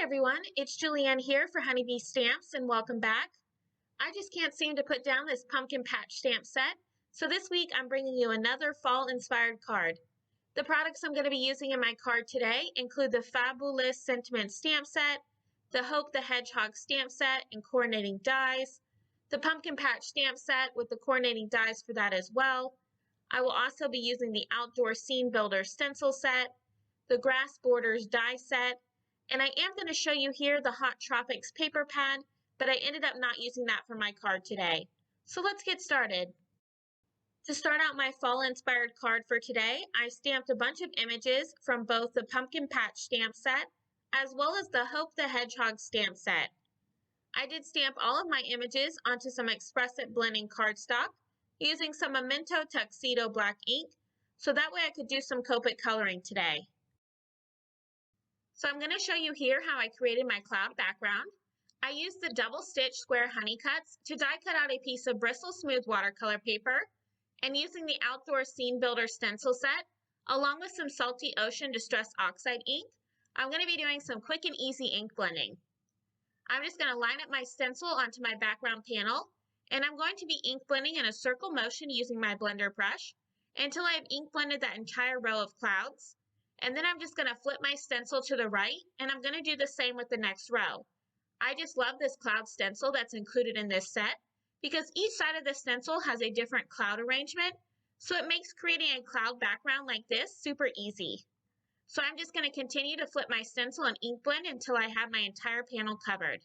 Hi everyone, it's Julianne here for Honeybee Stamps and welcome back. I just can't seem to put down this pumpkin patch stamp set, so this week I'm bringing you another fall inspired card. The products I'm going to be using in my card today include the Fabulous Sentiment stamp set, the Hope the Hedgehog stamp set and coordinating dies, the pumpkin patch stamp set with the coordinating dies for that as well. I will also be using the Outdoor Scene Builder stencil set, the Grass Borders die set, and I am going to show you here the Hot Tropics paper pad, but I ended up not using that for my card today. So let's get started. To start out my fall inspired card for today, I stamped a bunch of images from both the Pumpkin Patch stamp set as well as the Hope the Hedgehog stamp set. I did stamp all of my images onto some Express It blending cardstock using some Memento Tuxedo black ink, so that way I could do some Copic coloring today. So I'm going to show you here how I created my cloud background. I used the double stitch square honey cuts to die cut out a piece of bristle smooth watercolor paper, and using the Outdoor Scene Builder stencil set, along with some Salty Ocean Distress Oxide ink, I'm going to be doing some quick and easy ink blending. I'm just going to line up my stencil onto my background panel, and I'm going to be ink blending in a circle motion using my blender brush until I have ink blended that entire row of clouds. And then I'm just going to flip my stencil to the right, and I'm going to do the same with the next row. I just love this cloud stencil that's included in this set because each side of the stencil has a different cloud arrangement, so it makes creating a cloud background like this super easy. So I'm just going to continue to flip my stencil and ink blend until I have my entire panel covered.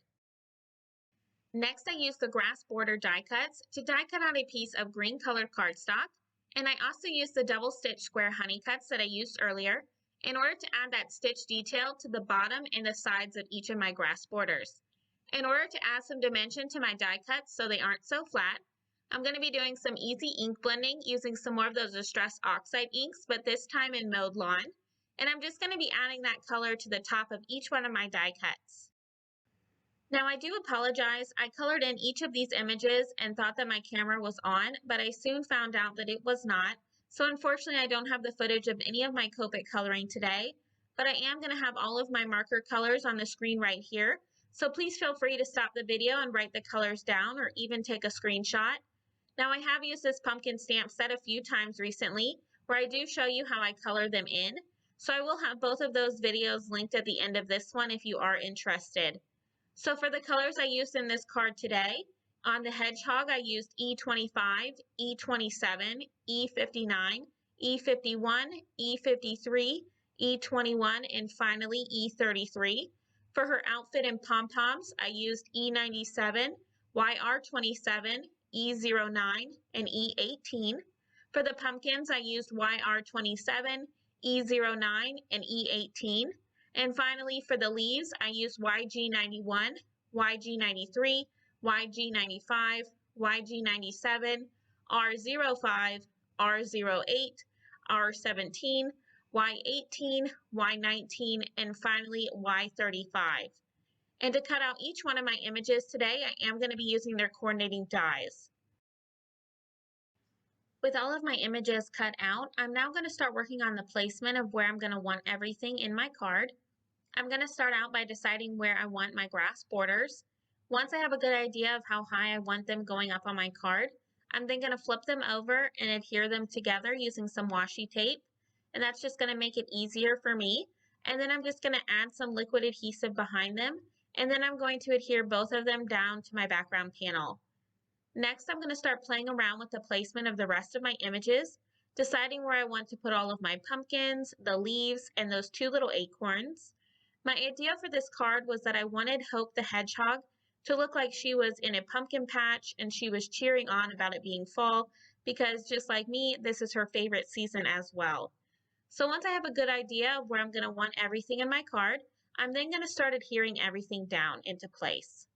Next, I used the Grass Border die cuts to die cut out a piece of green colored cardstock, and I also used the double stitch square honey cuts that I used earlier in order to add that stitch detail to the bottom and the sides of each of my grass borders. In order to add some dimension to my die cuts so they aren't so flat, I'm going to be doing some easy ink blending using some more of those Distress Oxide inks, but this time in Mode Lawn. And I'm just going to be adding that color to the top of each one of my die cuts. Now I do apologize, I colored in each of these images and thought that my camera was on, but I soon found out that it was not. So unfortunately, I don't have the footage of any of my Copic coloring today, but I am going to have all of my marker colors on the screen right here. So please feel free to stop the video and write the colors down or even take a screenshot. Now I have used this pumpkin stamp set a few times recently where I do show you how I color them in. So I will have both of those videos linked at the end of this one if you are interested. So for the colors I used in this card today, on the hedgehog, I used E25, E27, E59, E51, E53, E21, and finally E33. For her outfit and pom-poms, I used E97, YR27, E09, and E18. For the pumpkins, I used YR27, E09, and E18. And finally, for the leaves, I used YG91, YG93, YG95, YG97, R05, R08, R17, Y18, Y19, and finally Y35. And to cut out each one of my images today, I am going to be using their coordinating dies. With all of my images cut out, I'm now going to start working on the placement of where I'm going to want everything in my card. I'm going to start out by deciding where I want my grass borders. Once I have a good idea of how high I want them going up on my card, I'm then going to flip them over and adhere them together using some washi tape. And that's just going to make it easier for me. And then I'm just going to add some liquid adhesive behind them. And then I'm going to adhere both of them down to my background panel. Next, I'm going to start playing around with the placement of the rest of my images, deciding where I want to put all of my pumpkins, the leaves, and those two little acorns. My idea for this card was that I wanted Hope the Hedgehog to look like she was in a pumpkin patch and she was cheering on about it being fall because just like me, this is her favorite season as well. So once I have a good idea of where I'm going to want everything in my card, I'm then going to start adhering everything down into place.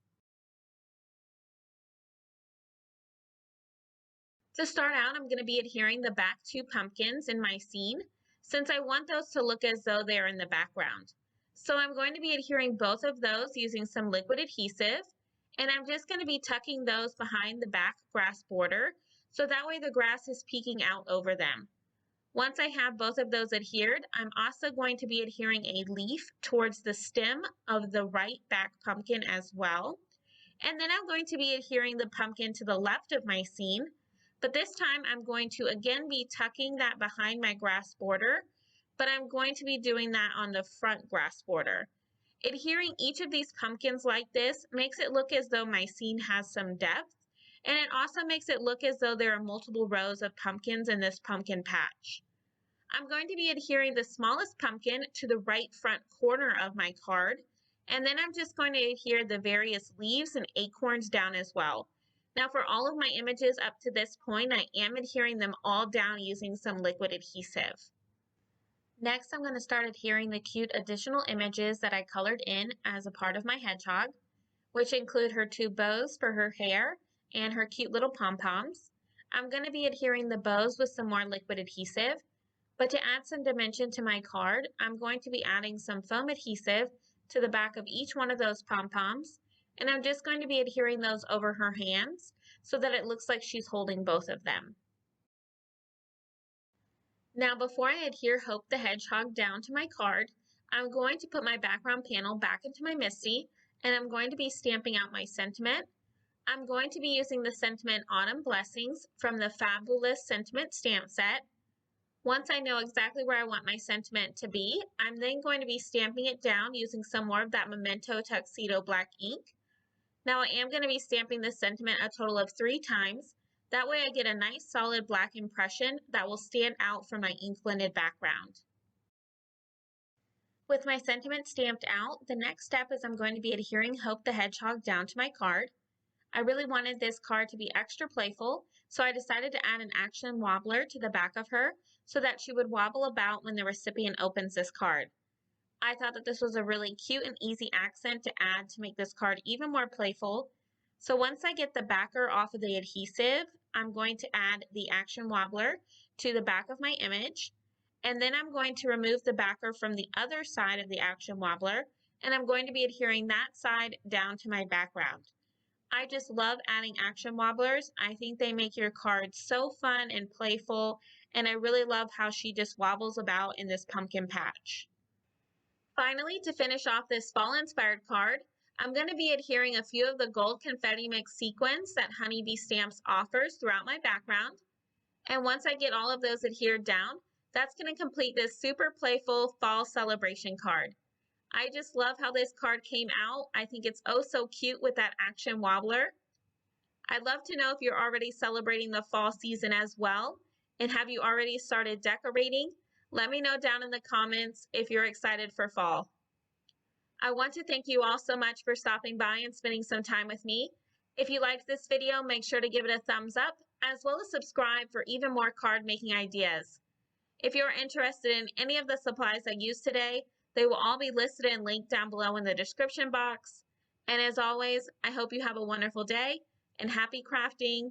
To start out, I'm going to be adhering the back two pumpkins in my scene since I want those to look as though they're in the background. So I'm going to be adhering both of those using some liquid adhesive, and I'm just going to be tucking those behind the back grass border so that way the grass is peeking out over them. Once I have both of those adhered, I'm also going to be adhering a leaf towards the stem of the right back pumpkin as well. And then I'm going to be adhering the pumpkin to the left of my scene, but this time I'm going to again be tucking that behind my grass border, but I'm going to be doing that on the front grass border. Adhering each of these pumpkins like this makes it look as though my scene has some depth, and it also makes it look as though there are multiple rows of pumpkins in this pumpkin patch. I'm going to be adhering the smallest pumpkin to the right front corner of my card, and then I'm just going to adhere the various leaves and acorns down as well. Now for all of my images up to this point, I am adhering them all down using some liquid adhesive. Next, I'm going to start adhering the cute additional images that I colored in as a part of my hedgehog, which include her two bows for her hair and her cute little pom-poms. I'm going to be adhering the bows with some more liquid adhesive, but to add some dimension to my card, I'm going to be adding some foam adhesive to the back of each one of those pom-poms, and I'm just going to be adhering those over her hands so that it looks like she's holding both of them. Now before I adhere Hope the Hedgehog down to my card, I'm going to put my background panel back into my MISTI, and I'm going to be stamping out my sentiment. I'm going to be using the sentiment Autumn Blessings from the Fabulous Sentiment Stamp Set. Once I know exactly where I want my sentiment to be, I'm then going to be stamping it down using some more of that Memento Tuxedo black ink. Now I am going to be stamping this sentiment a total of 3 times. That way I get a nice solid black impression that will stand out from my ink blended background. With my sentiment stamped out, the next step is I'm going to be adhering Hope the Hedgehog down to my card. I really wanted this card to be extra playful, so I decided to add an action wobbler to the back of her so that she would wobble about when the recipient opens this card. I thought that this was a really cute and easy accent to add to make this card even more playful. So once I get the backer off of the adhesive, I'm going to add the action wobbler to the back of my image, and then I'm going to remove the backer from the other side of the action wobbler, and I'm going to be adhering that side down to my background. I just love adding action wobblers. I think they make your card so fun and playful, and I really love how she just wobbles about in this pumpkin patch. Finally, to finish off this fall-inspired card, I'm going to be adhering a few of the gold confetti mix sequins that Honeybee Stamps offers throughout my background. And once I get all of those adhered down, that's going to complete this super playful fall celebration card. I just love how this card came out. I think it's oh so cute with that action wobbler. I'd love to know if you're already celebrating the fall season as well, and have you already started decorating? Let me know down in the comments if you're excited for fall. I want to thank you all so much for stopping by and spending some time with me. If you liked this video, make sure to give it a thumbs up, as well as subscribe for even more card making ideas. If you're interested in any of the supplies I used today, they will all be listed and linked down below in the description box. And as always, I hope you have a wonderful day and happy crafting.